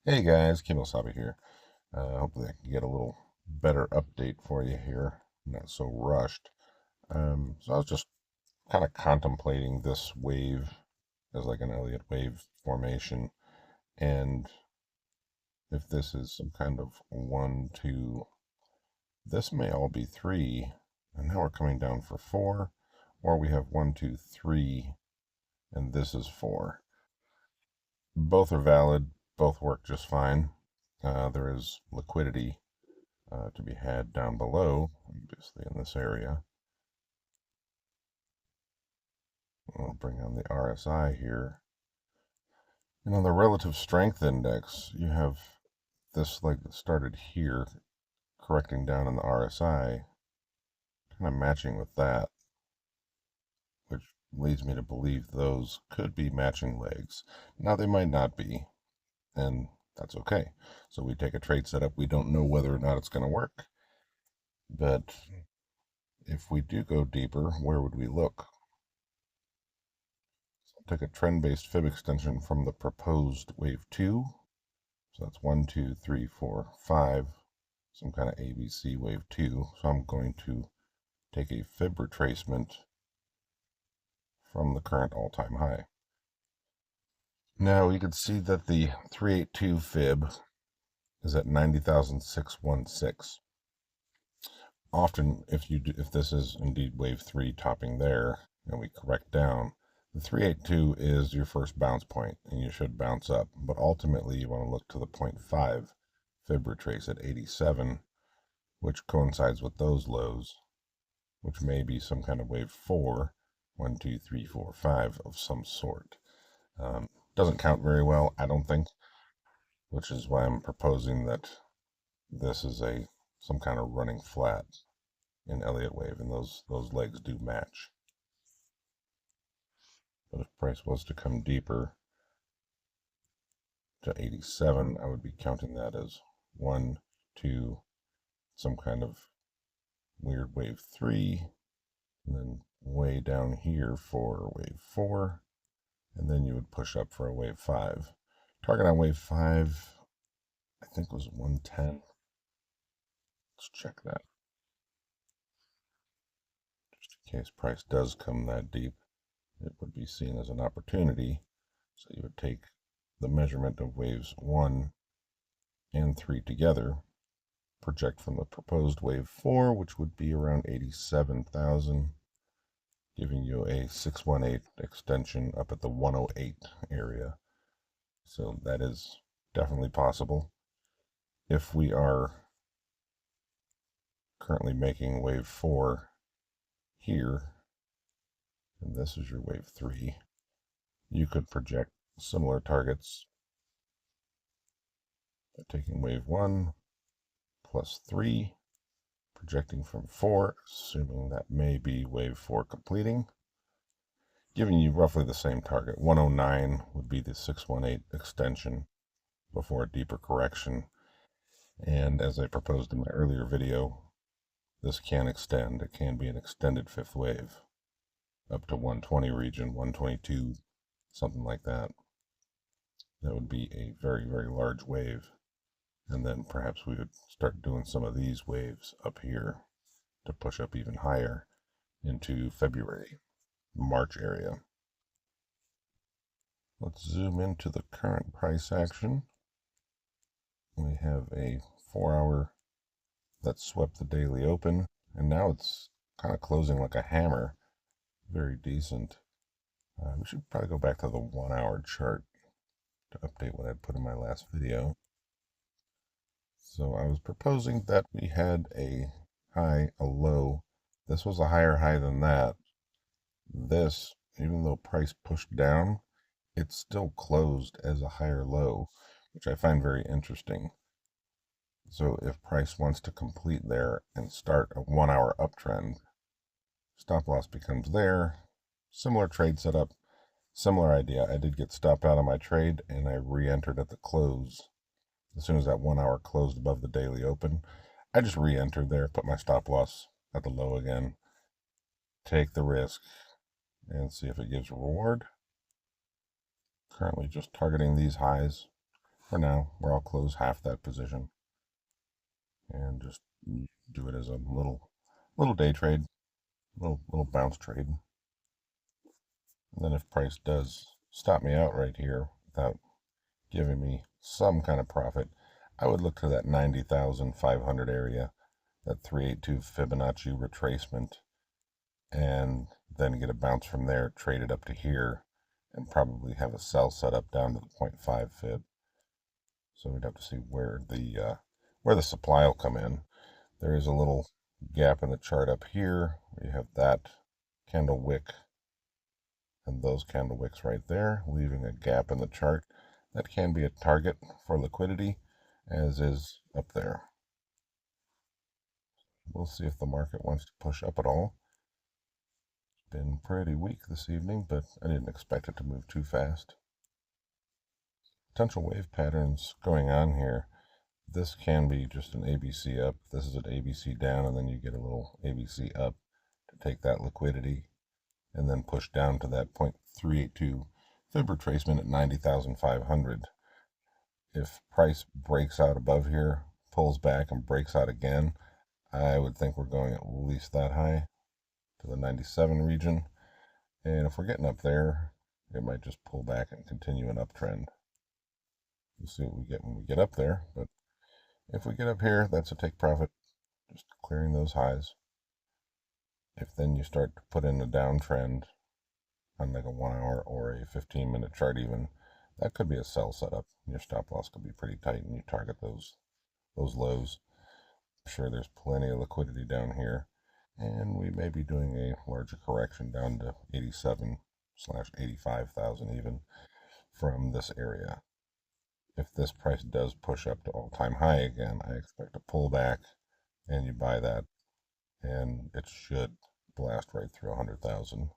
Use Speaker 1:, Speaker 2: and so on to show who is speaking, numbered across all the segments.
Speaker 1: Hey guys, Kimosabi here. Hopefully I can get a little better update for you here. Not so rushed. So I was just kind of contemplating this wave as like an Elliott Wave formation, and if this is some kind of 1, 2, this may all be 3, and now we're coming down for 4, or we have 1, 2, 3, and this is 4. Both are valid. Both work just fine. There is liquidity to be had down below, obviously in this area. I'll bring on the RSI here. And on the relative strength index, you have this leg that started here, correcting down in the RSI, kind of matching with that, which leads me to believe those could be matching legs. Now they might not be, and that's okay. So we take a trade setup. We don't know whether or not it's going to work, but if we do go deeper, where would we look? Take a trend-based fib extension from the proposed wave 2. So that's 1, 2, 3, 4, 5, some kind of ABC wave 2. So I'm going to take a fib retracement from the current all-time high. Now you can see that the 382 fib is at 90,616. Often, if this is indeed wave 3 topping there, and we correct down, the 382 is your first bounce point, and you should bounce up. But ultimately, you want to look to the 0.5 fib retrace at 87, which coincides with those lows, which may be some kind of wave 4, 1, 2, 3, 4, 5 of some sort. Doesn't count very well, I don't think, which is why I'm proposing that this is some kind of running flat in Elliott Wave, and those legs do match. But if price was to come deeper to 87, I would be counting that as 1, 2, some kind of weird wave 3, and then way down here for wave 4, and then you would push up for a wave 5. Target on wave 5, I think, was 110. Let's check that. Just in case price does come that deep, it would be seen as an opportunity. So you would take the measurement of waves 1 and 3 together, project from the proposed wave 4, which would be around 87,000, giving you a 618 extension up at the 108 area. So that is definitely possible. If we are currently making wave 4 here, and this is your wave 3, you could project similar targets by taking wave 1 plus 3, projecting from 4, assuming that may be wave 4 completing, giving you roughly the same target. 109 would be the 618 extension before a deeper correction. And as I proposed in my earlier video, this can extend. It can be an extended fifth wave up to 120 region, 122, something like that. That would be a very, very large wave. And then perhaps we would start doing some of these waves up here to push up even higher into February, March area. Let's zoom into the current price action. We have a 4-hour that swept the daily open, and now it's kind of closing like a hammer. Very decent. We should probably go back to the 1-hour chart to update what I put in my last video. So I was proposing that we had a high, a low. This was a higher high than that. This, even though price pushed down, it still closed as a higher low, which I find very interesting. So if price wants to complete there and start a 1-hour uptrend, stop loss becomes there. Similar trade setup, similar idea. I did get stopped out of my trade and I re-entered at the close. As soon as that 1 hour closed above the daily open, I just re-entered there, put my stop loss at the low again, take the risk, and see if it gives reward. Currently just targeting these highs. for now, where I'll close half that position and just do it as a little day trade, little bounce trade. And then if price does stop me out right here without giving me some kind of profit, I would look to that 90,500 area, that 382 Fibonacci retracement, and then get a bounce from there, trade it up to here, and probably have a sell set up down to the zero point 0.5 fib. So we'd have to see where the supply will come in. There is a little gap in the chart up here. We have that candle wick and those candle wicks right there, leaving a gap in the chart. That can be a target for liquidity, as is up there. We'll see if the market wants to push up at all. It's been pretty weak this evening, but I didn't expect it to move too fast. Potential wave patterns going on here. This can be just an ABC up. This is an ABC down, and then you get a little ABC up to take that liquidity and then push down to that 0.382 fib retracement at 90,500. If price breaks out above here, pulls back and breaks out again, I would think we're going at least that high to the 97 region. And if we're getting up there, it might just pull back and continue an uptrend. We'll see what we get when we get up there. But if we get up here, that's a take profit, just clearing those highs. If then you start to put in a downtrend on like a 1 hour or a 15-minute chart even, that could be a sell setup. Your stop loss could be pretty tight and you target those lows. I'm sure there's plenty of liquidity down here, and we may be doing a larger correction down to 87/85,000 even from this area. If this price does push up to all-time high again, I expect a pullback, and you buy that, and it should blast right through 100,000.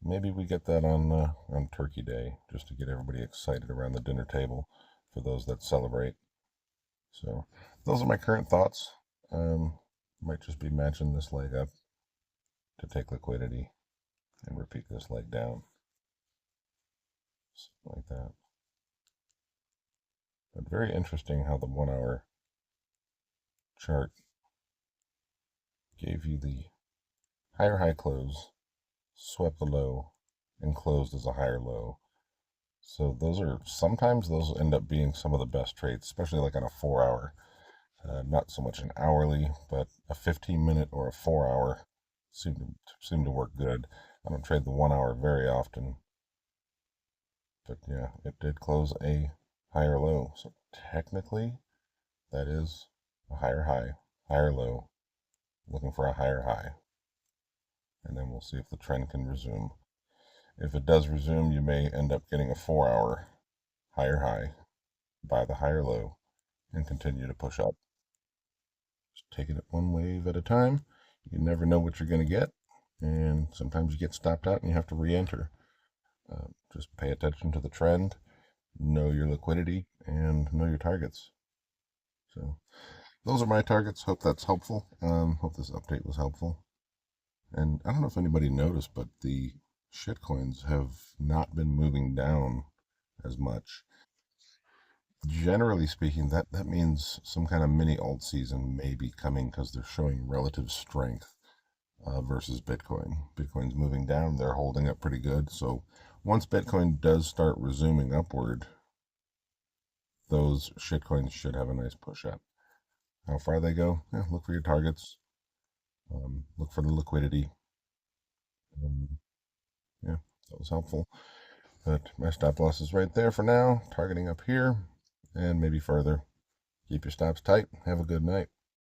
Speaker 1: Maybe we get that on Turkey Day, just to get everybody excited around the dinner table for those that celebrate. So those are my current thoughts. Might just be matching this leg up to take liquidity and repeat this leg down, something like that. But very interesting how the 1 hour chart gave you the higher high close, swept the low, and closed as a higher low. So sometimes those end up being some of the best trades, especially like on a 4 hour. Not so much an hourly, but a 15-minute or a 4 hour seem to work good. I don't trade the 1 hour very often, but yeah, it did close a higher low. So technically, that is a higher high, higher low, looking for a higher high. And then we'll see if the trend can resume. If it does resume, you may end up getting a 4 hour higher high, buy the higher low, and continue to push up. Just taking it one wave at a time. You never know what you're going to get, and sometimes you get stopped out and you have to re-enter. Just pay attention to the trend, know your liquidity, and know your targets. So those are my targets. Hope that's helpful. Hope this update was helpful. And I don't know if anybody noticed, but the shitcoins have not been moving down as much. Generally speaking, that means some kind of mini alt season may be coming because they're showing relative strength versus Bitcoin. Bitcoin's moving down, they're holding up pretty good. So once Bitcoin does start resuming upward, those shitcoins should have a nice push up. How far they go? Yeah, look for your targets. Look for the liquidity. Yeah, that was helpful. But my stop loss is right there for now, targeting up here and maybe further. Keep your stops tight. Have a good night.